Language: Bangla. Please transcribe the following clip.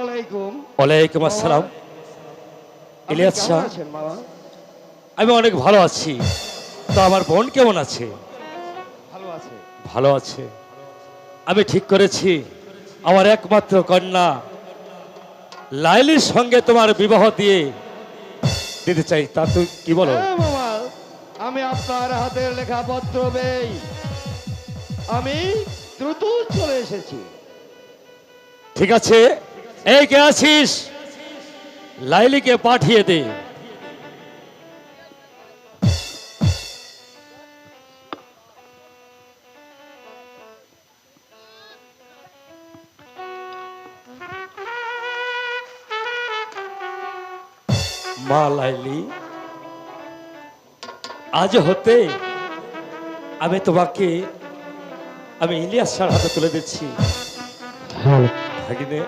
আলাইকুম। ওয়ালাইকুম আসসালাম। ইলিয়াস শাহ, আমি অনেক ভালো আছি। তো আমার বোন কেমন আছে? ভালো আছে। ভালো আছে। আমি ঠিক করেছি আমার একমাত্র কন্যা লাইলির সঙ্গে তোমার বিবাহ দিয়ে দিতে চাই। তা তুই কি বলো? হ্যাঁ মামা, আমি আপনার হাতের লেখা পত্র পেয়ে আমি দ্রুত চলে এসেছি। ঠিক আছে, এই কে আছিস? লাইলিকে পাঠিয়ে দে। মা লাইলি, আজ হতে আমি তোমাকে ইলিয়াস স্যার হাতে তুলে দিচ্ছি। ভাগিনে,